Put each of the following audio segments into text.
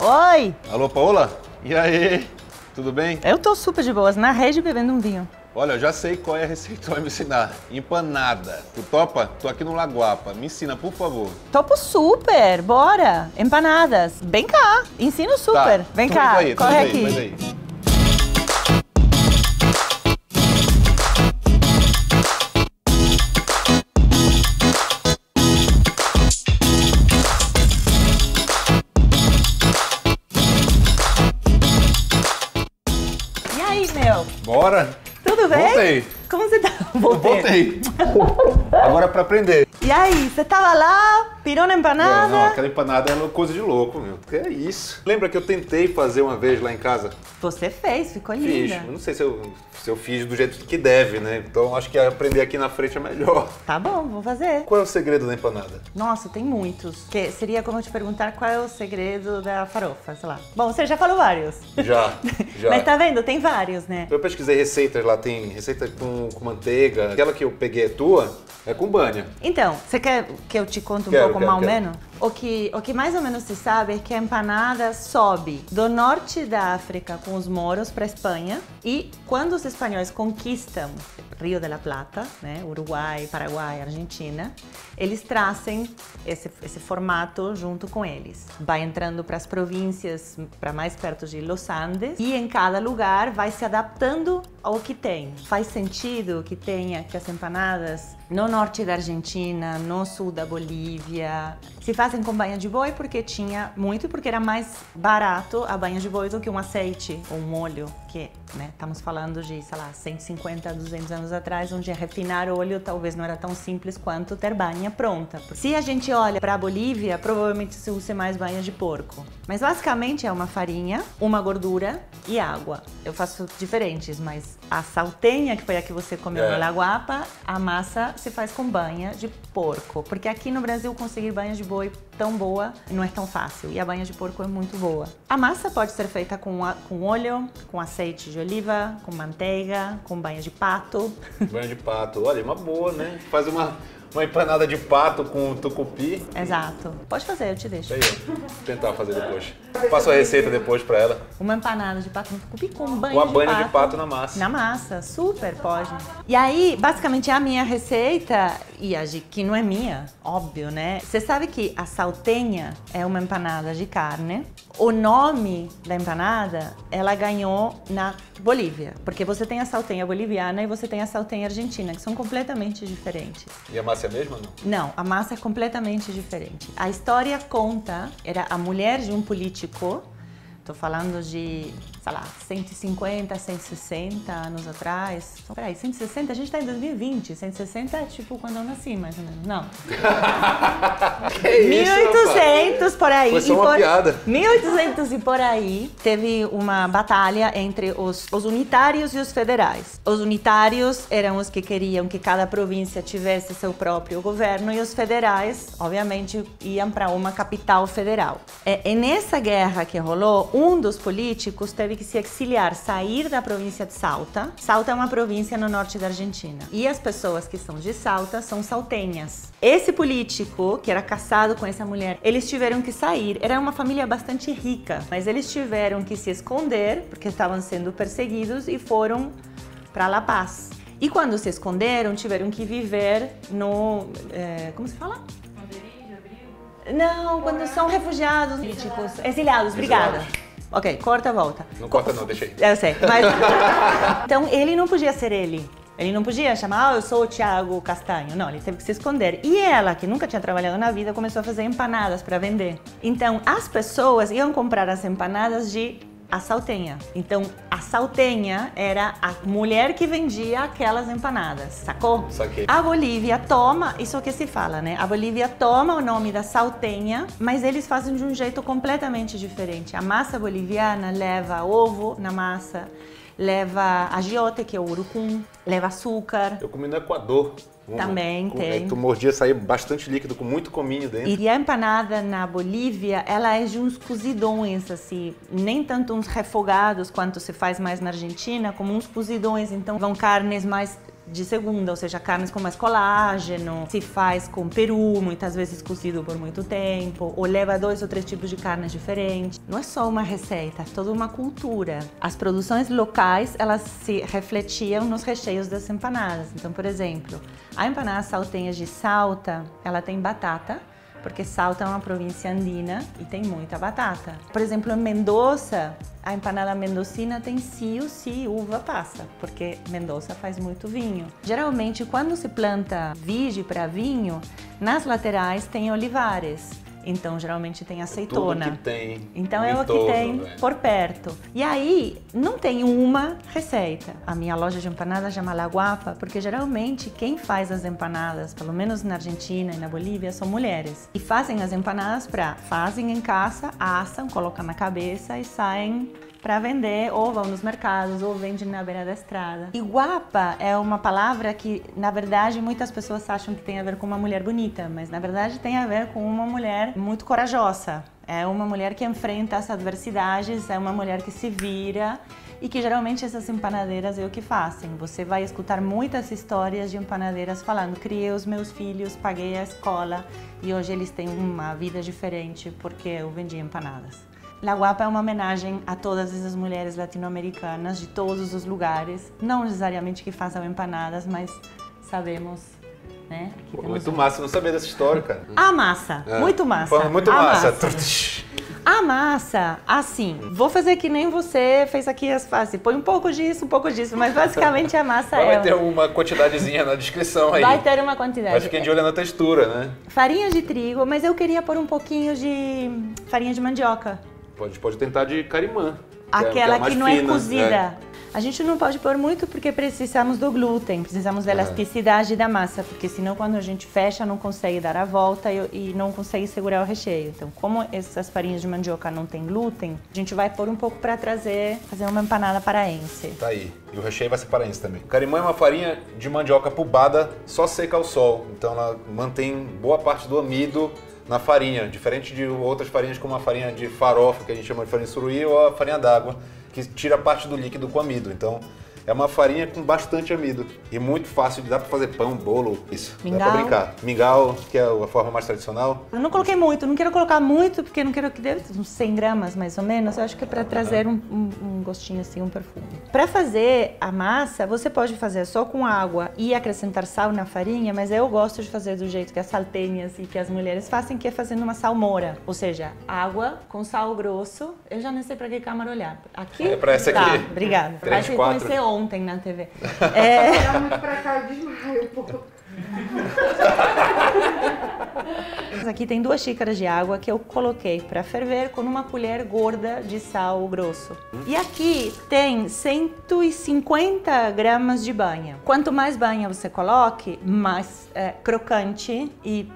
Oi! Alô, Paola? E aí? Tudo bem? Eu tô super de boas, na rede bebendo um vinho. Olha, eu já sei qual é a receita que tu vai me ensinar. Empanada. Tu topa? Tô aqui no Lagoapa. Me ensina, por favor. Topo super, bora! Empanadas. Vem cá, ensino super. Tá. Vem Tu cá, aí, corre aqui. Faz aí. E aí, meu? Bora? Tudo bem? Voltei. Como você tá? Voltei. Agora pra aprender. E aí, você tava lá, pirou na empanada? Não, aquela empanada é coisa de louco, meu. Que é isso? Lembra que eu tentei fazer uma vez lá em casa? Você fez, ficou Fiz. linda. Eu não sei se eu fiz do jeito que deve, né? Então acho que aprender aqui na frente é melhor. Tá bom, vou fazer. Qual é o segredo da empanada? Nossa, tem muitos. Que seria como eu te perguntar qual é o segredo da farofa, sei lá. Bom, você já falou vários. Já. Mas tá vendo? Tem vários, né? Eu pesquisei receitas lá, tem receita com manteiga. Aquela que eu peguei é tua, é com banha. Então, você quer que eu te conte um pouco mais ou menos? O que mais ou menos se sabe é que a empanada sobe do norte da África com os moros para a Espanha e quando os espanhóis conquistam Rio de la Plata, né, Uruguai, Paraguai, Argentina, eles trazem esse formato junto com eles. Vai entrando para as províncias, para mais perto de Los Andes e em cada lugar vai se adaptando ao que tem. Faz sentido que tenha que as empanadas no norte da Argentina, no sul da Bolívia, se fazem com banha de boi porque tinha muito, porque era mais barato a banha de boi do que um azeite ou um molho, que, né, estamos falando de, sei lá, 150, 200 anos atrás, onde refinar óleo talvez não era tão simples quanto ter banha pronta. Se a gente olha para a Bolívia, provavelmente se usa mais banha de porco. Mas basicamente é uma farinha, uma gordura e água. Eu faço diferentes, mas a saltenha, que foi a que você comeu no Lagoapa, a massa se faz com banha de porco. Porque aqui no Brasil conseguir banha de boi tão boa não é tão fácil. E a banha de porco é muito boa. A massa pode ser feita com óleo, com azeite de oliva, com manteiga, com banha de pato. Banha de pato. Olha, uma boa, né? Faz uma empanada de pato com tucupi. Exato. Pode fazer, eu te deixo. Aí, ó. Vou tentar fazer depois. Passo a receita depois pra ela. Uma empanada de pato no tucupi com banha Com a de banha pato. de pato na massa. Na massa, super pode. E aí, basicamente, a minha receita, e a que não é minha, óbvio, né? Você sabe que a saltenha é uma empanada de carne. O nome da empanada, ela ganhou na Bolívia. Porque você tem a saltenha boliviana e você tem a saltenha argentina, que são completamente diferentes. E a massa é a mesma, não? Não, a massa é completamente diferente. A história conta, era a mulher de um político, tô falando de, sei lá, 150, 160 anos atrás. Então, peraí, 160? A gente tá em 2020. 160 é tipo quando eu nasci, mais ou menos. Não. Que isso, 1800 rapaz? por aí. Foi só uma piada. 1800 e por aí, teve uma batalha entre os unitários e os federais. Os unitários eram os que queriam que cada província tivesse seu próprio governo e os federais, obviamente, iam para uma capital federal. E nessa guerra que rolou, um dos políticos teve que se exiliar, sair da província de Salta. Salta é uma província no norte da Argentina. E as pessoas que são de Salta são saltenhas. Esse político, que era casado com essa mulher, eles tiveram que sair. Era uma família bastante rica, mas eles tiveram que se esconder, porque estavam sendo perseguidos, e foram para La Paz. E quando se esconderam, tiveram que viver no... como se fala? Não, quando são refugiados políticos. Exiliados, obrigada. Ok, corta, volta. Não corta não, deixa aí. Eu sei, mas... Então, ele não podia ser ele. Ele não podia chamar, eu sou o Thiago Castanho. Não, ele teve que se esconder. E ela, que nunca tinha trabalhado na vida, começou a fazer empanadas para vender. Então, as pessoas iam comprar as empanadas de a saltenha. Então, a saltenha era a mulher que vendia aquelas empanadas, sacou? Saquei. A Bolívia toma, isso que se fala, né? A Bolívia toma o nome da saltenha, mas eles fazem de um jeito completamente diferente. A massa boliviana leva ovo na massa, leva agiote, que é o urucum, leva açúcar. Eu comi no Equador. Também tem. Tu mordia, saía bastante líquido, com muito cominho dentro. E a empanada na Bolívia, ela é de uns cozidões, assim, nem tanto uns refogados quanto se faz mais na Argentina, como uns cozidões, então vão carnes mais de segunda, ou seja, carnes com mais colágeno, se faz com peru, muitas vezes cozido por muito tempo, ou leva 2 ou 3 tipos de carnes diferentes. Não é só uma receita, é toda uma cultura. As produções locais, elas se refletiam nos recheios das empanadas. Então, por exemplo, a empanada salteña de Salta, ela tem batata, porque Salta é uma província andina e tem muita batata. Por exemplo, em Mendoza, a empanada mendocina tem sim ou sim uva passa, porque Mendoza faz muito vinho. Geralmente, quando se planta vige para vinho, nas laterais tem olivares. Então, geralmente tem azeitona. Tudo que tem. Então, é o que tem por perto. E aí, não tem uma receita. A minha loja de empanadas chama La Guapa, porque geralmente quem faz as empanadas, pelo menos na Argentina e na Bolívia, são mulheres. E fazem as empanadas fazem em casa, assam, colocam na cabeça e saem para vender, ou vão nos mercados, ou vendem na beira da estrada. E guapa é uma palavra que, na verdade, muitas pessoas acham que tem a ver com uma mulher bonita, mas na verdade tem a ver com uma mulher muito corajosa. É uma mulher que enfrenta as adversidades, é uma mulher que se vira e que geralmente essas empanadeiras é o que fazem. Você vai escutar muitas histórias de empanadeiras falando: criei os meus filhos, paguei a escola e hoje eles têm uma vida diferente porque eu vendi empanadas. La Guapa é uma homenagem a todas essas mulheres latino-americanas de todos os lugares, não necessariamente que façam empanadas, mas sabemos, né? Que muito massa, não sabia dessa história, cara. A massa, muito massa. Muito massa. A massa, assim, vou fazer que nem você fez aqui as faces, põe um pouco disso, mas basicamente a massa vai ter uma quantidadezinha na descrição aí. Vai ter uma quantidade. Mas fiquem de olho na textura, né? Farinha de trigo, mas eu queria pôr um pouquinho de farinha de mandioca. Pode tentar de carimã. Aquela que não é fina, cozida. né? A gente não pode pôr muito porque precisamos do glúten, precisamos da elasticidade da massa, porque senão quando a gente fecha não consegue dar a volta e não consegue segurar o recheio. Então, como essas farinhas de mandioca não tem glúten, a gente vai pôr um pouco para fazer uma empanada paraense. Tá aí. E o recheio vai ser paraense também. Carimã é uma farinha de mandioca pubada, só seca ao sol. Então ela mantém boa parte do amido na farinha, diferente de outras farinhas como a farinha de farofa, que a gente chama de farinha de suruí, ou a farinha d'água, que tira parte do líquido com amido. Então, é uma farinha com bastante amido e muito fácil, dá pra fazer pão, bolo, isso. Mingau. Dá pra brincar. Mingau, que é a forma mais tradicional. Eu não coloquei muito, não quero colocar muito, porque não quero que dê uns 100 gramas mais ou menos. Eu acho que é para trazer um gostinho assim, um perfume. Para fazer a massa, você pode fazer só com água e acrescentar sal na farinha, mas eu gosto de fazer do jeito que as saltenhas e que as mulheres fazem, que é fazendo uma salmoura. Ou seja, água com sal grosso. Eu já nem sei para que câmera olhar. Aqui? É para essa aqui. Tá, obrigada. 3, 4. Comecei ontem na TV. Olhar muito pra cá, eu desmaio um pouco. Aqui tem 2 xícaras de água que eu coloquei para ferver com uma colher gorda de sal grosso. E aqui tem 150 gramas de banha. Quanto mais banha você coloque, mais crocante e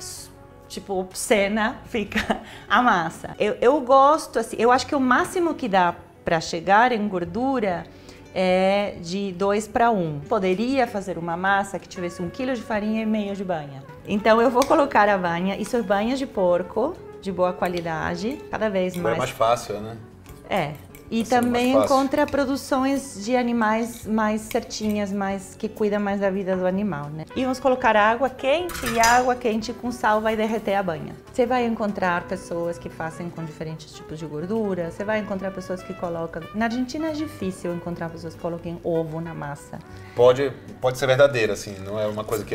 tipo obscena fica a massa. Eu gosto assim, eu acho que o máximo que dá para chegar em gordura é de 2 para 1. Poderia fazer uma massa que tivesse 1 kg de farinha e meio de banha. Então eu vou colocar a banha, isso é banha de porco, de boa qualidade, cada vez mais. É mais fácil, né? É. E também encontra produções de animais mais certinhas, que cuidam mais da vida do animal, né? E vamos colocar água quente, e a água quente com sal vai derreter a banha. Você vai encontrar pessoas que fazem com diferentes tipos de gordura, você vai encontrar pessoas que colocam... Na Argentina é difícil encontrar pessoas que coloquem ovo na massa. Pode ser verdadeira, assim, não é uma coisa que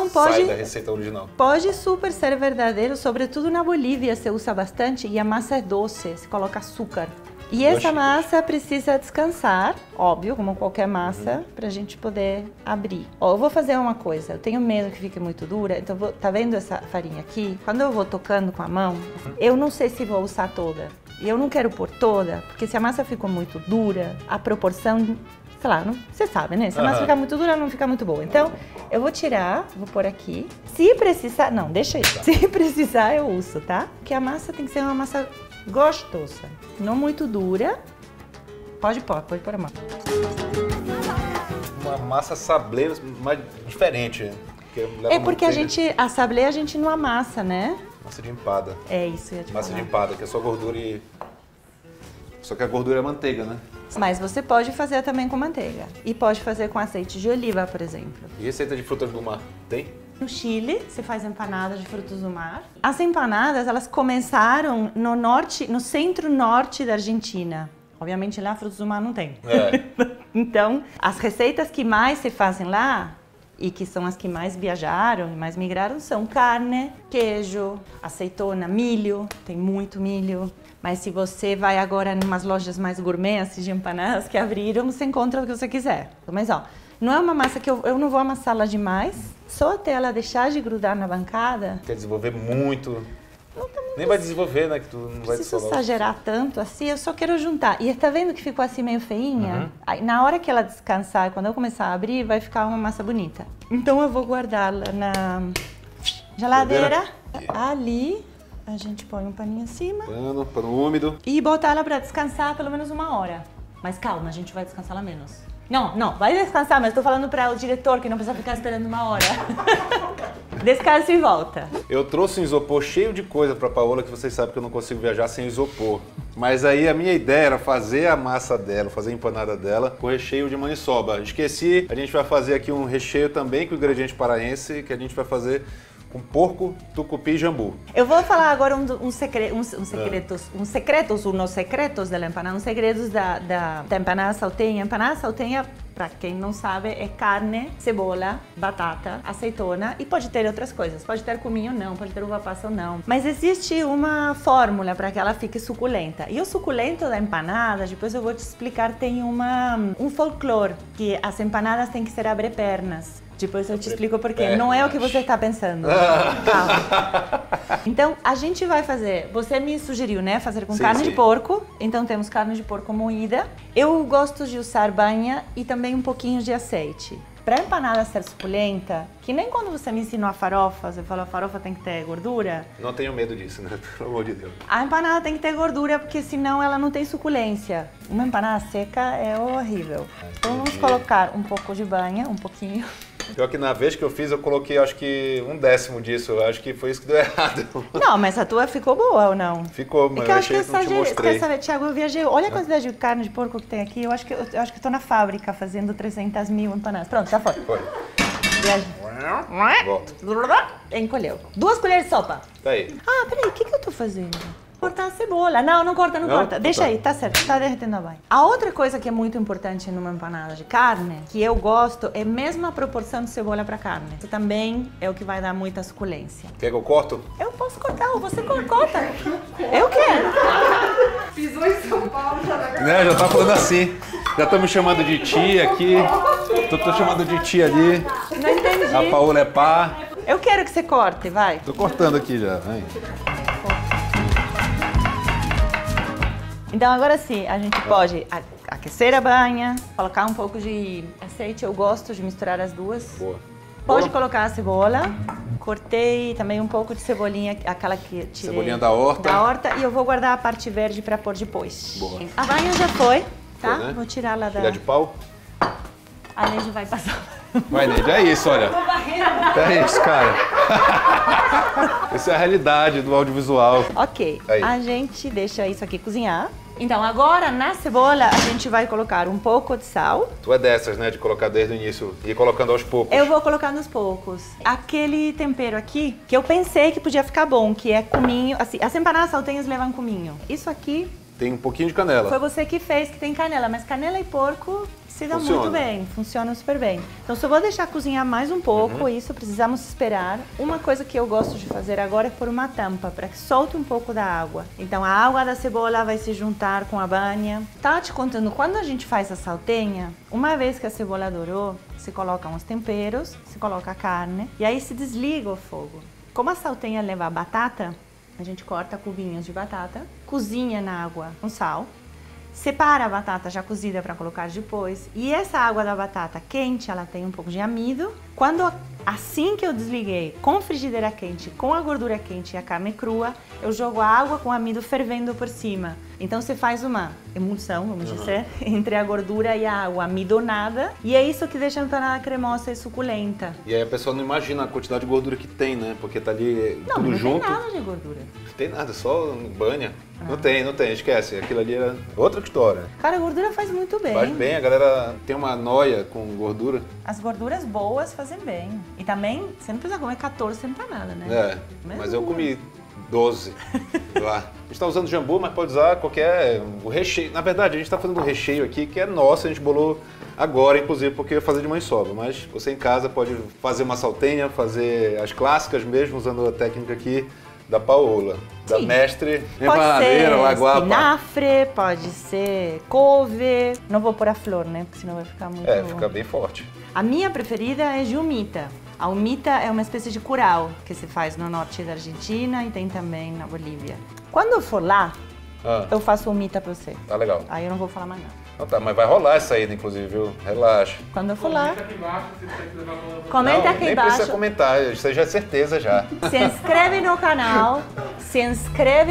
sai da receita original. Pode super ser verdadeiro, sobretudo na Bolívia se usa bastante, e a massa é doce, se coloca açúcar. E essa massa precisa descansar, óbvio, como qualquer massa, pra gente poder abrir. Ó, eu vou fazer uma coisa, eu tenho medo que fique muito dura, então tá vendo essa farinha aqui? Quando eu vou tocando com a mão, eu não sei se vou usar toda. E eu não quero pôr toda, porque se a massa ficou muito dura, a proporção, sei lá, você sabe, né? Se a massa ficar muito dura, não fica muito boa. Então, eu vou tirar, vou pôr aqui. Se precisar, não, deixa aí. Se precisar, eu uso, tá? Porque a massa tem que ser uma massa gostosa, não muito dura. Pode pôr a mão. Uma massa sablé, mas diferente. Porque a sablé a gente não amassa, né? Massa de empada. É isso, eu ia te Massa falar. de empada, que é só gordura e... Só que a gordura é manteiga, né? Mas você pode fazer também com manteiga. E pode fazer com azeite de oliva, por exemplo. E receita de frutas do mar? Tem? No Chile, se faz empanadas de frutos do mar. As empanadas, elas começaram no norte, no centro-norte da Argentina. Obviamente lá frutos do mar não tem. Então, as receitas que mais se fazem lá e que são as que mais viajaram e mais migraram são carne, queijo, azeitona, milho, tem muito milho. Mas se você vai agora em umas lojas mais gourmet, assim, de empanadas que abriram, você encontra o que você quiser. Mas ó, não é uma massa que eu não vou amassá-la demais, só até ela deixar de grudar na bancada. Quer desenvolver muito? Não tá muito. Nem vai desenvolver, né? Que tu não vai Precisa dessolar. exagerar tanto assim, eu só quero juntar. E tá vendo que ficou assim meio feinha? Aí, na hora que ela descansar, quando eu começar a abrir, vai ficar uma massa bonita. Então eu vou guardá-la na geladeira. Ali, a gente põe um paninho em cima. Pano úmido. E botar ela pra descansar pelo menos 1 hora. Mas calma, a gente vai descansar lá menos. Não, vai descansar, mas tô falando para o diretor que não precisa ficar esperando 1 hora. Descansa e volta. Eu trouxe um isopor cheio de coisa pra Paola, que vocês sabem que eu não consigo viajar sem isopor. Mas aí a minha ideia era fazer a massa dela, fazer a empanada dela com recheio de maniçoba. Esqueci, a gente vai fazer aqui um recheio também com ingrediente paraense, que a gente vai fazer com porco, tucupi e jambu. Eu vou falar agora uns secretos da empanada, uns segredos da empanada salteña. Empanada salteña, para quem não sabe, é carne, cebola, batata, azeitona e pode ter outras coisas. Pode ter cominho ou não, pode ter uva passa ou não. Mas existe uma fórmula para que ela fique suculenta. E o suculento da empanada, depois eu vou te explicar, tem um folclore, que as empanadas têm que ser abre-pernas. Depois eu te explico por quê. Não é o que você está pensando. Calma. Então, a gente vai fazer... Você me sugeriu, né? Fazer com carne de porco. Então, temos carne de porco moída. Eu gosto de usar banha e também um pouquinho de azeite. Para a empanada ser suculenta, que nem quando você me ensinou a farofa, você falou a farofa tem que ter gordura. Não tenho medo disso, né? Pelo amor de Deus. A empanada tem que ter gordura, porque senão ela não tem suculência. Uma empanada seca é horrível. Então, vamos colocar um pouco de banha, um pouquinho. Pior que na vez que eu fiz, eu coloquei acho que 1/10 disso. Eu acho que foi isso que deu errado. Não, mas a tua ficou boa ou não? Ficou, mas eu eu acho que achei que não te mostrei. Quer saber, Thiago, eu viajei. Olha a quantidade de carne de porco que tem aqui. Eu acho que estou na fábrica fazendo 300 mil empanadas. Pronto, já foi. Foi. Volta. Encolheu. 2 colheres de sopa. Tá aí. Ah, peraí, o que eu tô fazendo? Cortar a cebola. Não corta. Deixa aí, tá certo, tá derretendo a banha. A outra coisa que é muito importante numa empanada de carne, que eu gosto, é mesmo a proporção de cebola pra carne. Isso também é o que vai dar muita suculência. Quer que eu corto? Eu posso cortar, ou você corta. Eu quero. Pisou em São Paulo, já tá Né, já tá falando assim. Já estão me chamando de tia aqui. Tô chamando de tia ali. Não entendi. A Paola é pá. Eu quero que você corte, vai. Tô cortando aqui já, vem. Então agora sim, a gente pode aquecer a banha, colocar um pouco de azeite, eu gosto de misturar as duas. Boa. Pode colocar a cebola, cortei também um pouco de cebolinha, aquela que tirei. Cebolinha da horta. Da horta, e eu vou guardar a parte verde para pôr depois. Boa. A banha já foi, tá? Foi, né? Vou tirar lá da... Filha de pau? A Neide vai passar. Vai, Neide, é isso, olha. É isso, cara. Essa é a realidade do audiovisual. Ok, Aí. a gente deixa isso aqui cozinhar. Então agora na cebola a gente vai colocar um pouco de sal. Tu é dessas, né, de colocar desde o início e ir colocando aos poucos. Eu vou colocar nos poucos. Aquele tempero aqui, que eu pensei que podia ficar bom, que é cominho. Assim, as empanadas saltenhas levam cominho. Isso aqui Tem um pouquinho de canela. foi você que fez, que tem canela. Mas canela e porco se dão Funciona. muito bem, funcionam super bem. Então só vou deixar cozinhar mais um pouco, isso precisamos esperar. Uma coisa que eu gosto de fazer agora é pôr uma tampa, para que solte um pouco da água. Então a água da cebola vai se juntar com a banha. Tava te contando, quando a gente faz a saltenha, uma vez que a cebola dourou, se coloca uns temperos, se coloca a carne e aí se desliga o fogo. Como a saltenha leva a batata, a gente corta cubinhos de batata, cozinha na água com sal, separa a batata já cozida para colocar depois. E essa água da batata quente, ela tem um pouco de amido. Assim que eu desliguei, com frigideira quente, com a gordura quente e a carne crua, eu jogo a água com amido fervendo por cima. Então você faz uma emulsão, vamos dizer, entre a gordura e a água amidonada. E é isso que deixa a empanada cremosa e suculenta. E aí a pessoa não imagina a quantidade de gordura que tem, né? Porque tá ali Não, tudo não junto. tem nada de gordura. Não tem nada, só banha. Não tem, esquece. Aquilo ali é outra história. Cara, a gordura faz muito bem. Faz bem, a galera tem uma noia com gordura. As gorduras boas fazem bem. E também, você não precisa comer 14 empanadas, né? É, mas eu comi 12 lá. A gente tá usando jambu, mas pode usar qualquer... O recheio. Na verdade, a gente tá fazendo um recheio aqui que é nosso, a gente bolou agora, inclusive, porque eu ia fazer de maniçoba. Mas você em casa pode fazer uma saltenha, fazer as clássicas mesmo, usando a técnica aqui da Paola, da mestre empanadeira, Laguapa. Espinafre, pode ser couve. Não vou pôr a flor, né? Porque senão vai ficar muito... Fica bem forte. A minha preferida é de humita. A humita é uma espécie de curau que se faz no norte da Argentina e tem também na Bolívia. Quando eu for lá, eu faço humita pra você. Tá legal. Aí eu não vou falar mais nada. Então tá, mas vai rolar essa ida, inclusive, viu? Relaxa. Quando eu for lá... Comenta aqui embaixo se você quiser levar uma... Comenta aqui nem embaixo. precisa comentar, isso aí já é certeza já. Se inscreve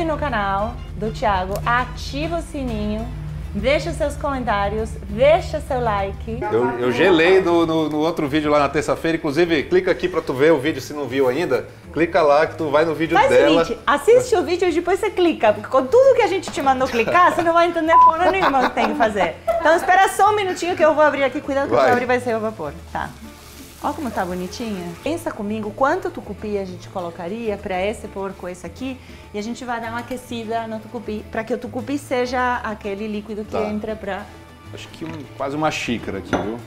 no canal do Thiago, ativa o sininho, deixa seus comentários, deixa seu like. Eu gelei no outro vídeo lá na terça-feira, inclusive clica aqui pra tu ver o vídeo se não viu ainda. Clica lá que tu vai no vídeo Faz dela. o seguinte, assiste o vídeo e depois você clica, porque com tudo que a gente te mandou clicar, você não vai entender porra nenhuma o que tem que fazer. Então espera só um minutinho que eu vou abrir aqui, cuidado que eu vou abrir vai ser o vapor, tá? Olha como tá bonitinha. Pensa comigo quanto tucupi a gente colocaria para esse porco, esse aqui, e a gente vai dar uma aquecida no tucupi, para que o tucupi seja aquele líquido que entra pra... Acho que quase uma xícara aqui, viu?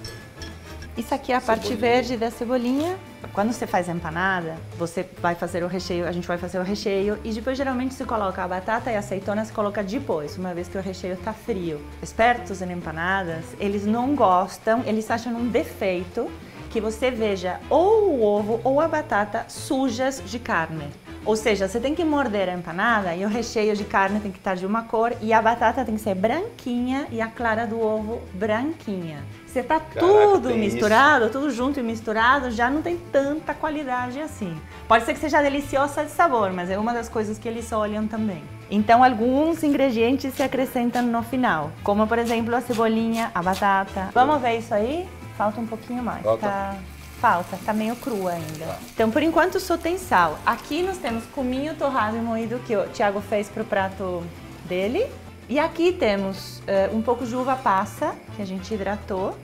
Isso aqui é a parte verde da cebolinha. Quando você faz a empanada, você vai fazer o recheio, a gente vai fazer o recheio e depois geralmente se coloca a batata e a azeitona, se coloca depois, uma vez que o recheio tá frio. Expertos em empanadas, eles não gostam, eles acham um defeito que você veja ou o ovo ou a batata sujas de carne. Ou seja, você tem que morder a empanada e o recheio de carne tem que estar de uma cor e a batata tem que ser branquinha e a clara do ovo branquinha. Se tá tudo misturado, tudo junto e misturado, já não tem tanta qualidade assim. Pode ser que seja deliciosa de sabor, mas é uma das coisas que eles olham também. Então, alguns ingredientes se acrescentam no final, como por exemplo a cebolinha, a batata. Vamos ver isso aí? Falta um pouquinho mais. Falta, tá meio crua ainda. Então, por enquanto, só tem sal. Aqui nós temos cominho torrado e moído que o Thiago fez pro prato dele. E aqui temos um pouco de uva passa, que a gente hidratou.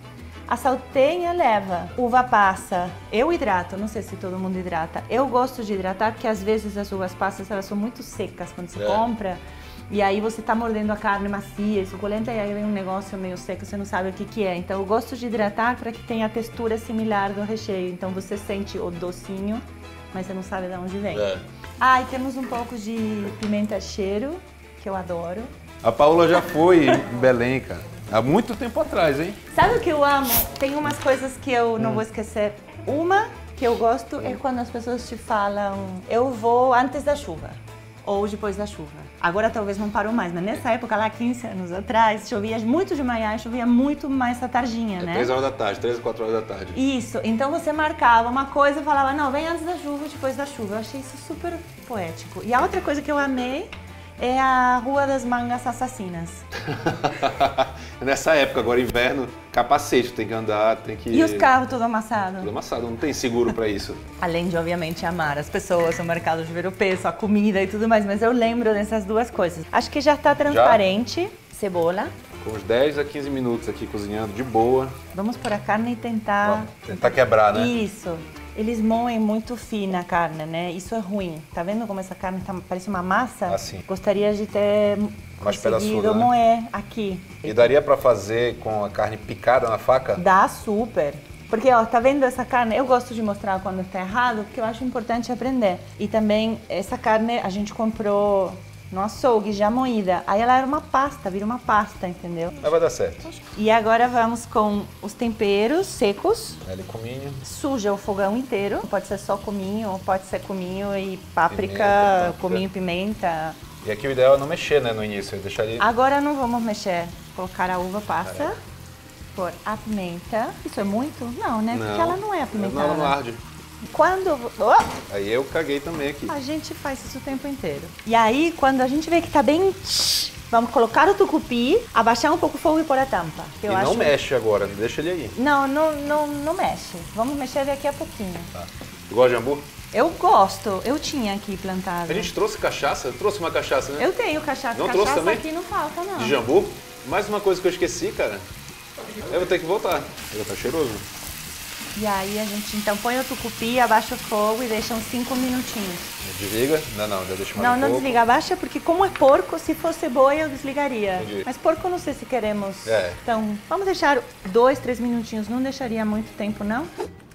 A saltenha leva uva passa. Eu hidrato, não sei se todo mundo hidrata. Eu gosto de hidratar porque às vezes as uvas passas elas são muito secas quando você compra. E aí você tá mordendo a carne macia e suculenta e aí vem um negócio meio seco, você não sabe o que que é. Então eu gosto de hidratar para que tenha a textura similar do recheio. Então você sente o docinho, mas você não sabe de onde vem. Ah, e temos um pouco de pimenta cheiro, que eu adoro. A Paola já foi em Belém, cara. Há muito tempo atrás, hein? Sabe o que eu amo? Tem umas coisas que eu não vou esquecer. Uma que eu gosto é quando as pessoas te falam, eu vou antes da chuva. Ou depois da chuva. Agora talvez não parou mais, mas nessa época, lá 15 anos atrás, chovia muito de manhã e chovia muito mais à tardinha, né? 3 horas da tarde, 3 ou 4 horas da tarde. Isso, então você marcava uma coisa e falava, não, vem antes da chuva, depois da chuva. Eu achei isso super poético. E a outra coisa que eu amei é a Rua das Mangas Assassinas. Nessa época, agora inverno, capacete, tem que andar, tem que... E os carros tudo amassados? Tudo amassado, não tem seguro pra isso. Além de, obviamente, amar as pessoas, o mercado de ver o peso, a comida e tudo mais, mas eu lembro dessas duas coisas. Acho que já tá transparente. Cebola. Com uns 10 a 15 minutos aqui cozinhando de boa. Vamos pôr a carne e tentar... Tentar quebrar, né? Isso. Eles moem muito fina a carne, né? Isso é ruim. Tá vendo como essa carne parece uma massa? Assim. Gostaria de ter mais conseguido pedaçuda, né? moer aqui. E daria pra fazer com a carne picada na faca? Dá super. Porque, ó, tá vendo essa carne? Eu gosto de mostrar quando tá errado, porque eu acho importante aprender. E também, essa carne a gente comprou no açougue, já moída. Aí ela era uma pasta, vira uma pasta, entendeu? Mas vai dar certo. E agora vamos com os temperos secos. Ali cominho. Suja o fogão inteiro. Pode ser só cominho, pode ser cominho e páprica, Pimenta. cominho e pimenta. E aqui o ideal é não mexer, né, no início. Eu deixaria... Agora não vamos mexer. Colocar a uva passa. Pôr a pimenta. Isso é muito? Não, né? Porque ela não é apimentada. Não, não arde. Quando... Aí eu caguei também aqui. A gente faz isso o tempo inteiro. E aí, quando a gente vê que tá bem Vamos colocar o tucupi, abaixar um pouco o fogo e pôr a tampa. E não mexe agora, deixa ele aí. Não mexe. Vamos mexer daqui a pouquinho. Tá. Tu gosta de jambu? Eu gosto. Eu tinha aqui plantado. A gente trouxe cachaça? Eu trouxe uma cachaça, né? Eu tenho cachaça. Não trouxe também? Aqui não falta, não. De jambu? Mais uma coisa que eu esqueci, cara. Eu vou ter que voltar. Já tá cheiroso. E aí a gente então põe o tucupi, abaixa o fogo e deixa uns 5 minutinhos. Desliga? Não, já deixa mais um Não pouco. desliga, abaixa porque como é porco, se fosse boi eu desligaria. Entendi. Mas porco eu não sei se queremos. É. Então vamos deixar 2, 3 minutinhos, não deixaria muito tempo não.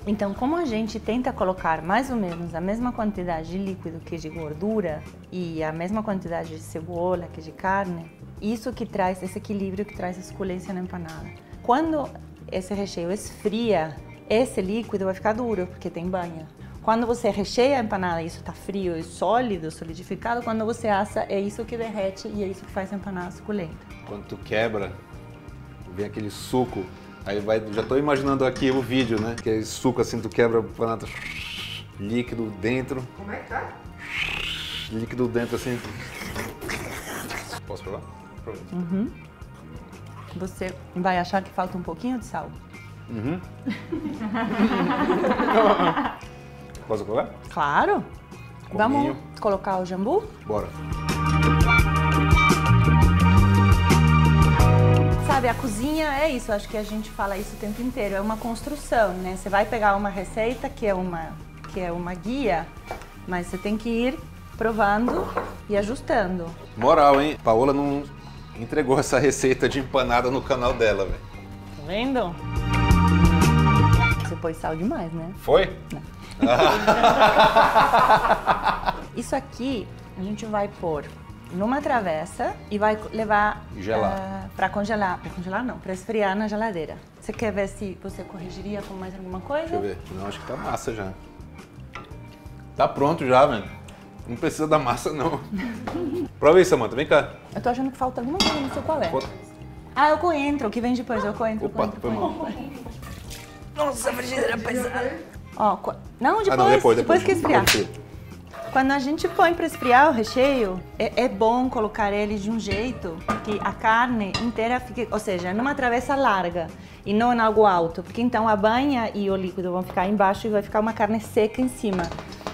Então como a gente tenta colocar mais ou menos a mesma quantidade de líquido que de gordura e a mesma quantidade de cebola que de carne, isso que traz esse equilíbrio que traz a suculência na empanada. Quando esse recheio esfria, esse líquido vai ficar duro, porque tem banha. Quando você recheia a empanada e isso está frio e sólido, solidificado, quando você assa, é isso que derrete e é isso que faz a empanada suculenta. Quando tu quebra, vem aquele suco. Aí vai, já tô imaginando aqui o vídeo, né? Aquele suco assim, tu quebra a empanada, líquido dentro. Como é que tá? Líquido dentro assim. Posso provar? Você vai achar que falta um pouquinho de sal. Posso provar? Claro. Cominho. Vamos colocar o jambu? Bora. Sabe, a cozinha é isso, acho que a gente fala isso o tempo inteiro, é uma construção, né? Você vai pegar uma receita que é uma guia, mas você tem que ir provando e ajustando. Moral, hein? Paola não entregou essa receita de empanada no canal dela, velho. Tá vendo? Você pôs sal demais, né? Foi? Isso aqui a gente vai pôr numa travessa e vai levar Gelar. para congelar. Para congelar não, para esfriar na geladeira. Você quer ver se você corrigiria com mais alguma coisa? Deixa eu ver. Não, acho que tá massa já. Tá pronto já, velho. Não precisa da massa, não. Prova aí, Samanta. Vem cá. Eu tô achando que falta alguma coisa, não sei qual é. Foda. Ah, eu coentro, o que vem depois, eu coentro. Opa, foi mal. Nossa, a frigideira pesada. Ó, não, depois, não, depois que esfriar. Pode ser. Quando a gente põe para esfriar o recheio, é bom colocar ele de um jeito que a carne inteira fique, ou seja, numa travessa larga e não em algo alto, porque então a banha e o líquido vão ficar embaixo e vai ficar uma carne seca em cima.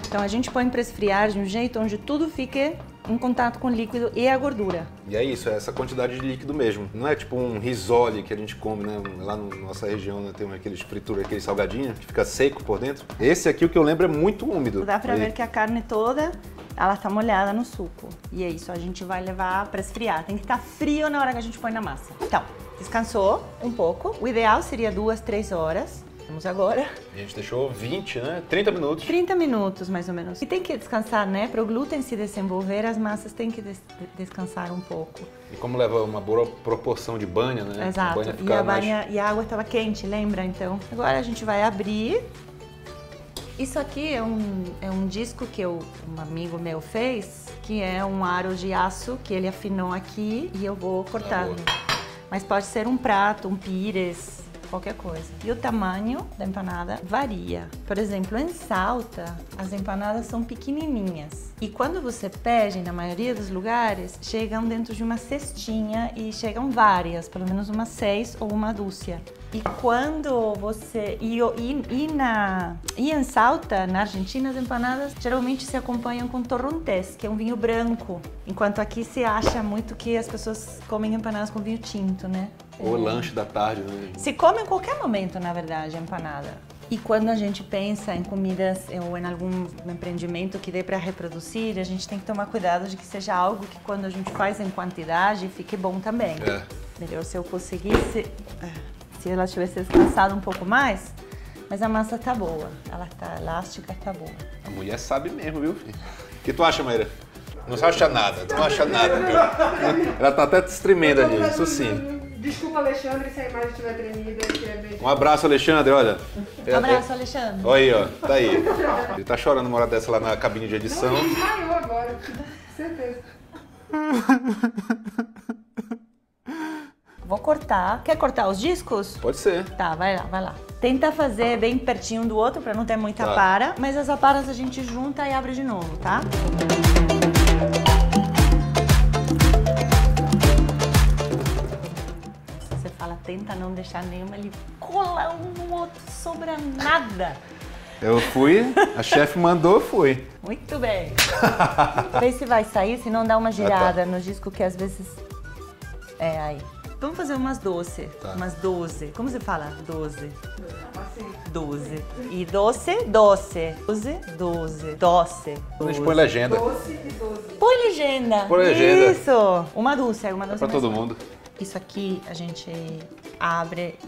Então a gente põe para esfriar de um jeito onde tudo fique em contato com o líquido e a gordura. E é isso, é essa quantidade de líquido mesmo. Não é tipo um risole que a gente come, né? Lá na nossa região, né? Tem aqueles frituras, aquele salgadinho que fica seco por dentro. Esse aqui, o que eu lembro, é muito úmido. Dá pra ver que a carne toda, ela tá molhada no suco. E é isso, a gente vai levar pra esfriar. Tem que estar frio na hora que a gente põe na massa. Então, descansou um pouco. O ideal seria 2, 3 horas. Vamos agora. A gente deixou 20, né? 30 minutos. 30 minutos, mais ou menos. E tem que descansar, né? Para o glúten se desenvolver, as massas têm que descansar um pouco. E como leva uma boa proporção de banha, né? Exato. A banha fica E a água estava quente, lembra? Então, agora a gente vai abrir. Isso aqui é um disco que um amigo meu fez, que é um aro de aço que ele afinou aqui e eu vou cortando. Mas pode ser um prato, um pires, qualquer coisa. E o tamanho da empanada varia. Por exemplo, em Salta, as empanadas são pequenininhas. E quando você pede, na maioria dos lugares, chegam dentro de uma cestinha e chegam várias, pelo menos umas 6 ou uma dúzia. E quando você... E em Salta, na Argentina, as empanadas geralmente se acompanham com torrontés, que é um vinho branco. Enquanto aqui se acha muito que as pessoas comem empanadas com vinho tinto, né? Ou lanche da tarde, né? Se come em qualquer momento, na verdade, a empanada. E quando a gente pensa em comidas ou em algum empreendimento que dê para reproduzir, a gente tem que tomar cuidado de que seja algo que quando a gente faz em quantidade, fique bom também. É. Melhor se eu conseguisse, se ela tivesse descansado um pouco mais, mas a massa tá boa, ela tá elástica, tá boa. A mulher sabe mesmo, viu, filho? O que tu acha, Maíra? Não acha nada, tu não acha nada, viu? Ela tá até tremendo ali, isso sim. Desculpa, Alexandre, se a imagem estiver tremida. Que é bem... Um abraço, Alexandre, olha. Um abraço, Alexandre. Olha aí, ó, tá aí. Ele tá chorando uma hora dessa lá na cabine de edição. Não, ele desmaiou agora, certeza. Vou cortar. Quer cortar os discos? Pode ser. Tá, vai lá, vai lá. Tenta fazer bem pertinho um do outro pra não ter muita Tá. para, mas as aparas a gente junta e abre de novo, tá? tenta não deixar nenhuma, ele cola um no outro, sobra nada. Eu fui, a chefe mandou, eu fui. Muito bem. Vê se vai sair, se não dá uma girada no disco que às vezes... É, aí. Vamos fazer umas 12, umas 12. Como se fala? 12. 12. E doce, doce. 12, 12. Doce. A gente põe legenda. Doce e 12. Põe legenda. Põe legenda. Isso. Uma doce, uma doce. Pra todo mundo. Isso aqui a gente abre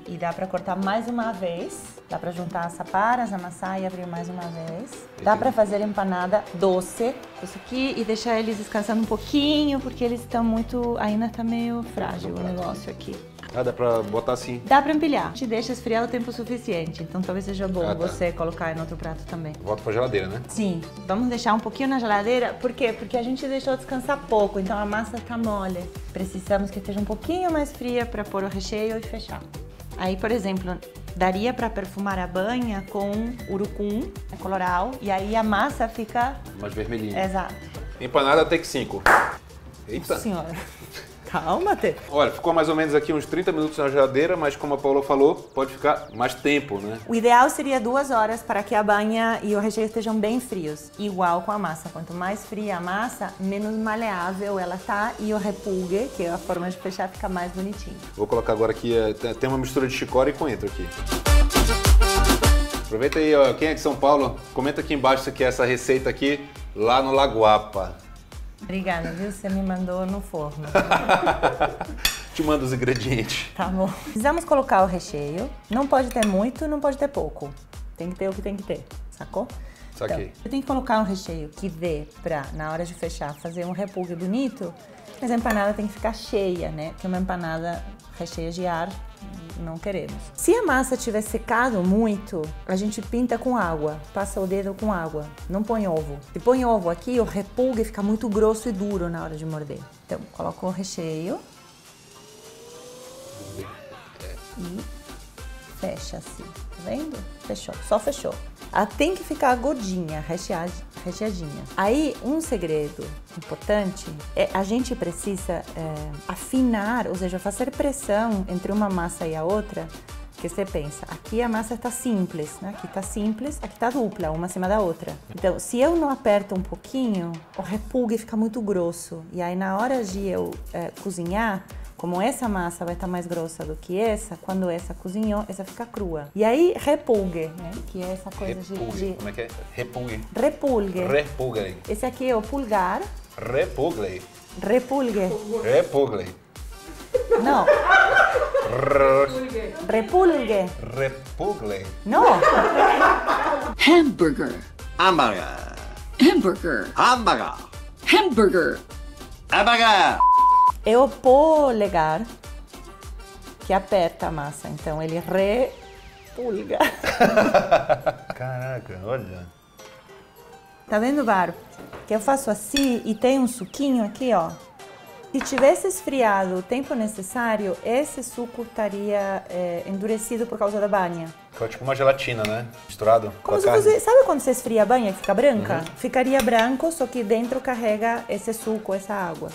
e dá pra cortar mais uma vez. Dá pra juntar as saparas, amassar e abrir mais uma vez. Dá pra fazer empanada doce. Isso aqui e deixar eles descansando um pouquinho, porque eles estão muito... Ainda tá meio frágil o negócio aqui. Ah, dá pra botar assim. Dá pra empilhar. Te deixa esfriar o tempo suficiente. Então talvez seja bom você colocar em outro prato também. Volta pra geladeira, né? Sim. Vamos deixar um pouquinho na geladeira. Por quê? Porque a gente deixou descansar pouco, então a massa tá mole. Precisamos que esteja um pouquinho mais fria para pôr o recheio e fechar. Aí, por exemplo, daria para perfumar a banha com urucum, colorau, e aí a massa fica... Mais vermelhinha. Exato. Empanada take 5. Eita. Senhora. Calma, Tê. Olha, ficou mais ou menos aqui uns 30 minutos na geladeira, mas como a Paula falou, pode ficar mais tempo, né? O ideal seria 2 horas para que a banha e o recheio estejam bem frios. Igual com a massa. Quanto mais fria a massa, menos maleável ela tá e o repulgue, que é a forma de fechar, fica mais bonitinho. Vou colocar agora aqui, tem uma mistura de chicória e coentro aqui. Aproveita aí, ó, quem é de São Paulo, comenta aqui embaixo se quer essa receita aqui, lá no Lagoapa. Obrigada, viu? Você me mandou no forno. Te mando os ingredientes. Tá bom. Precisamos colocar o recheio. Não pode ter muito, não pode ter pouco. Tem que ter o que tem que ter, sacou? Saquei. Então, eu tenho que colocar um recheio que dê pra, na hora de fechar, fazer um repulgue bonito, mas a empanada tem que ficar cheia, né? Porque uma empanada recheia de ar, não queremos. Se a massa tiver secado muito, a gente pinta com água, passa o dedo com água, não põe ovo. Se põe ovo aqui, o repulgue fica muito grosso e duro na hora de morder. Então, coloca o recheio e fecha assim, tá vendo? Fechou, só fechou. Ela tem que ficar gordinha, recheadinha. Aí, um segredo importante é a gente precisa afinar, ou seja, fazer pressão entre uma massa e a outra, que você pensa, aqui a massa está simples, né? Aqui está simples, aqui está dupla, uma acima da outra. Então, se eu não aperto um pouquinho, o repulgue fica muito grosso. E aí, na hora de eu cozinhar, como essa massa vai estar mais grossa do que essa, quando essa cozinhou, essa fica crua. E aí, repulgue, né? Que é essa coisa de... Como é que é? Repulgue. Repulgue. Repulgue. Esse aqui é o pulgar. Repulgue. Repulgue. Repulgue. Não. Repulgue. Repulgue. Não. Hamburger. Hamburger. Hamburger. Hamburger. Hamburger. Hamburger. É o polegar que aperta a massa. Então, ele repulga. Caraca, olha. Tá vendo, Bárbara? Que eu faço assim e tem um suquinho aqui, ó. Se tivesse esfriado o tempo necessário, esse suco estaria endurecido por causa da banha. Ficou tipo uma gelatina, né? Misturado com Como a se carne. fosse, sabe quando você esfria a banha e fica branca? Ficaria branco, só que dentro carrega esse suco, essa água.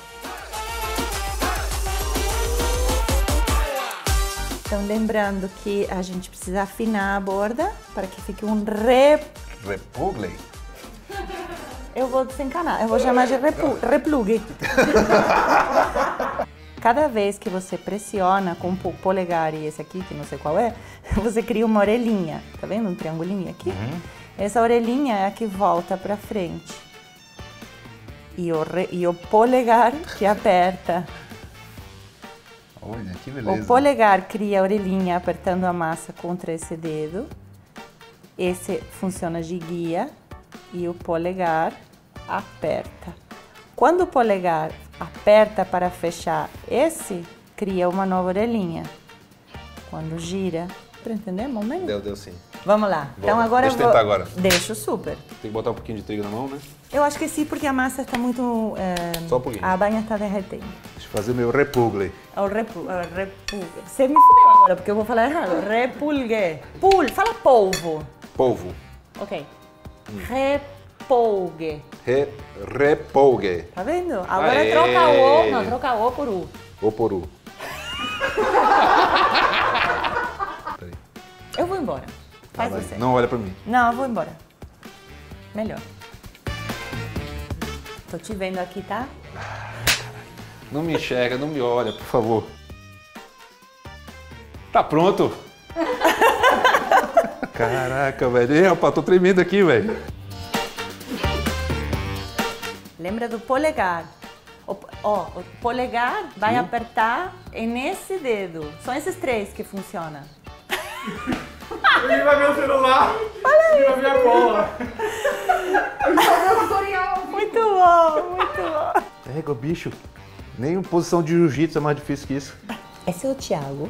Então, lembrando que a gente precisa afinar a borda para que fique um Repulgue? Eu vou desencanar, eu vou chamar de replugue. Cada vez que você pressiona com o polegar e esse aqui, que não sei qual é, você cria uma orelhinha. Tá vendo um triangulinho aqui? Essa orelhinha é a que volta para frente. E o polegar que aperta. Olha, que beleza. O polegar cria a orelhinha apertando a massa contra esse dedo. Esse funciona de guia e o polegar aperta. Quando o polegar aperta para fechar esse, cria uma nova orelhinha. Quando gira, para entender, momento? Deu sim. Vamos lá. Bora. Então agora Deixa eu tentar agora. Deixo super. Tem que botar um pouquinho de trigo na mão, né? Eu acho que sim, porque a massa está muito... Só um pouquinho. A banha está derretendo. Deixa eu fazer meu repulgue. É o repulgue. Você me fudeu agora, porque eu vou falar errado. Repulgue. Fala polvo. Polvo. Ok. Repulgue. Repulgue. Tá vendo? Agora Aê. troca o O. Não, troca o por U. Ou por U. Eu vou embora. Faz Vai. você. Não olha pra mim. Não, eu vou embora. Melhor. Tô te vendo aqui, tá? Não me enxerga, não me olha, por favor. Tá pronto? Caraca, velho. Ih, rapaz, tô tremendo aqui, velho. Lembra do polegar. O polegar vai apertar nesse dedo. São esses 3 que funcionam. Ele vai ver o celular. Ele vai ver a cola. Muito bom, muito bom. Égua, bicho. Nem posição de jiu-jitsu é mais difícil que isso. Esse é o Thiago,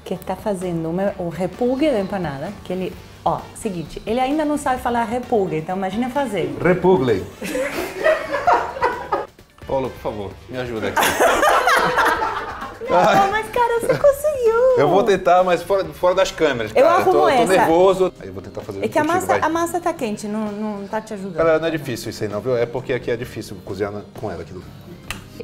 que está fazendo o repulgue da empanada, que ele... Ó, seguinte, ele ainda não sabe falar repulgue, então imagina fazer. Repugley. Paulo, por favor, me ajuda aqui. Oh, mas cara, você conseguiu! Eu vou tentar, mas fora das câmeras. Eu cara. arrumo tô essa. nervoso. Aí eu vou tentar fazer É que contigo, vai. a massa tá quente, não tá te ajudando. Cara, não é difícil isso aí não, viu? É porque aqui é difícil cozinhar com ela aqui.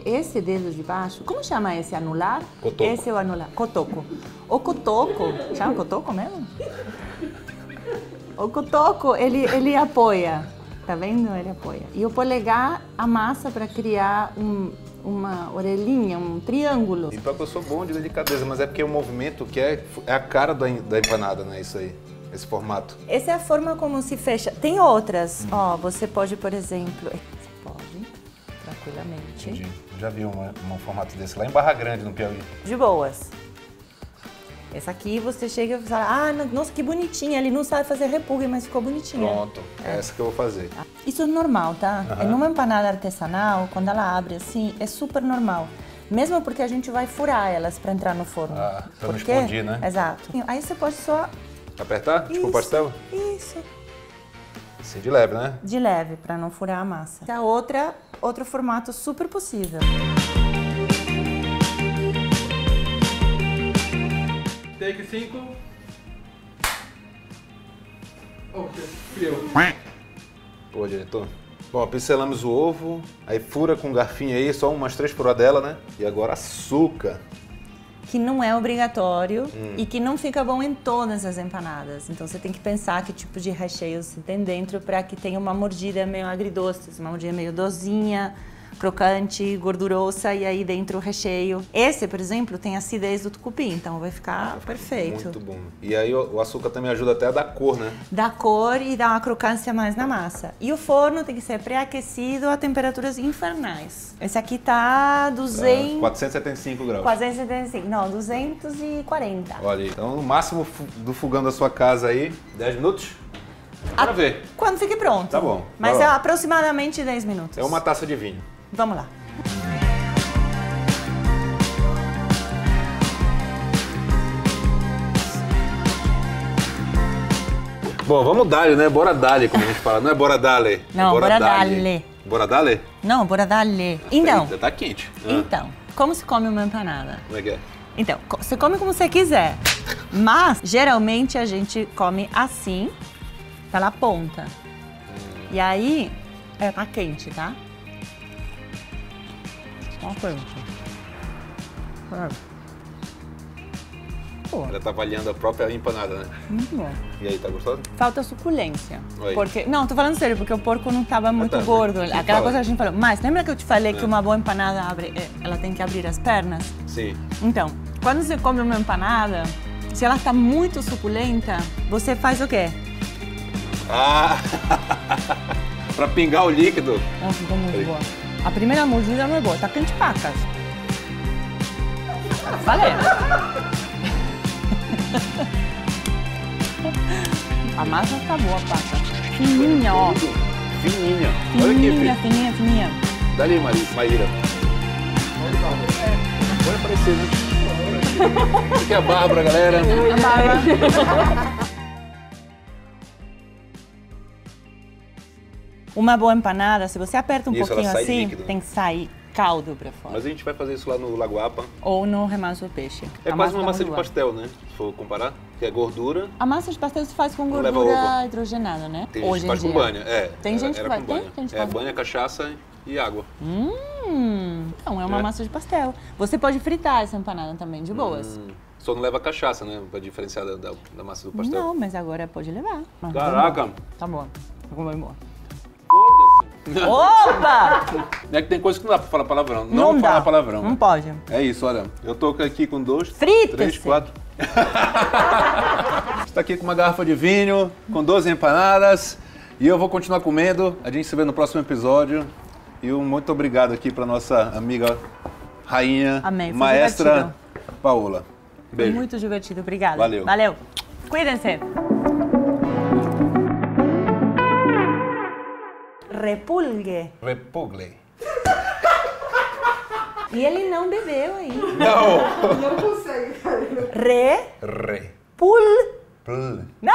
Esse dedo de baixo, como chama esse? Anular? Cotoco. Esse é o anular. Cotoco. O cotoco, chama cotoco mesmo? O cotoco, ele apoia. Tá vendo? Ele apoia. E o polegar amassa para criar uma orelhinha, um triângulo. E pior que eu sou bom de delicadeza, mas é porque o movimento que é a cara da empanada, né? Isso aí, esse formato. Essa é a forma como se fecha. Tem outras. Ó, você pode, por exemplo... Você pode, tranquilamente. Entendi. Já vi um formato desse lá em Barra Grande, no Piauí. De boas. Essa aqui você chega e fala, ah, nossa, que bonitinha. Ele não sabe fazer repulgue, mas ficou bonitinha. Pronto, é essa que eu vou fazer. Isso é normal, tá? É numa empanada artesanal, quando ela abre assim, é super normal. Mesmo porque a gente vai furar elas para entrar no forno. Ah, pra não Porque- explodir, né? Exato. Aí você pode só... Apertar? Tipo o Isso, pastel? Isso. Assim de leve, né? De leve, para não furar a massa. A outro formato super possível. Take 5. Oh, frio. Pô, diretor. Bom, pincelamos o ovo, aí fura com um garfinho aí, só umas 3 furadelas, né? E agora açúcar. Que não é obrigatório e que não fica bom em todas as empanadas. Então você tem que pensar que tipo de recheio você tem dentro para que tenha uma mordida meio agridoce, uma mordida meio docinha, crocante, gordurosa e aí dentro o recheio. Esse, por exemplo, tem a acidez do tucupi, então vai ficar perfeito. Muito bom. E aí o açúcar também ajuda até a dar cor, né? Dá cor e dá uma crocância mais na massa. E o forno tem que ser pré-aquecido a temperaturas infernais. Esse aqui tá 200... 475 graus. 475, não, 240. Olha aí. Então, no máximo do fogão da sua casa aí, 10 minutos? Bora ver. Quando fique pronto. Tá bom. Mas Vai é lá. aproximadamente 10 minutos. É uma taça de vinho. Vamos lá. Bom, vamos dar, né? Bora dale, como a gente fala. Não é bora dale. Não, é bora dale. Bora dale? Não, bora darle. Então, Eita, tá quente. então, como se come uma empanada? Como é que é? Então, você come como você quiser. Mas, geralmente, a gente come assim, pela ponta. E aí, tá quente, tá? Ó, quente. Pô, Ela tá avaliando a própria empanada, né? muito bom. E aí, tá gostoso? Falta suculência. Oi. Porque, não, tô falando sério, porque o porco não tava muito tá, gordo. né? Aquela Fala. coisa que a gente falou. Mas lembra que eu te falei que uma boa empanada ela tem que abrir as pernas? Sim. Então, quando você come uma empanada, se ela tá muito suculenta, você faz o quê? Ah! Pra pingar o líquido. Não ficou muito boa. A primeira mordida não é boa, tá quente pacas. Falei. A massa tá boa, paca. Fininha, ó. Fininha. Olha aqui, Fininha, filho. fininha, fininha. Dali, Maíra. Pode aparecer, né? Aqui é a Bárbara, galera. Uma boa empanada, se você aperta um Isso, ela pouquinho sai assim, líquido, né? tem que sair caldo pra fora. Mas a gente vai fazer isso lá no Lagoapa. Ou no remasso do peixe. É A quase uma tá massa de muito boa. pastel, né? Se for comparar. Que é gordura. A massa de pastel se faz com Não leva gordura ovo. hidrogenada, né? Tem gente Hoje que em faz dia. com banha. É. Tem gente que era faz. com banha. Tem gente que É faz. banha, cachaça e água. Então é uma É. massa de pastel. Você pode fritar essa empanada também, de boas. Só não leva cachaça, né? Pra diferenciar da massa do pastel. Não, mas agora pode levar. Mas Caraca! Tá bom. Tá bom, vai embora. Foda-se! Opa! É que tem coisa que não dá pra falar palavrão. Não Não dá. falar palavrão. Não pode. É isso, olha. Eu tô aqui com 2, Frita-se. 3, 4. Está aqui com uma garrafa de vinho, com 12 empanadas. E eu vou continuar comendo. A gente se vê no próximo episódio. E um muito obrigado aqui pra nossa amiga rainha, Amém, foi maestra divertido. Paola. Foi Beijo. muito divertido. Obrigada. Valeu. Valeu. Cuídense. Repulgue. Repugle. E ele não bebeu ainda. Não! Não consegue, cara. Re. Repul. Pl. Não!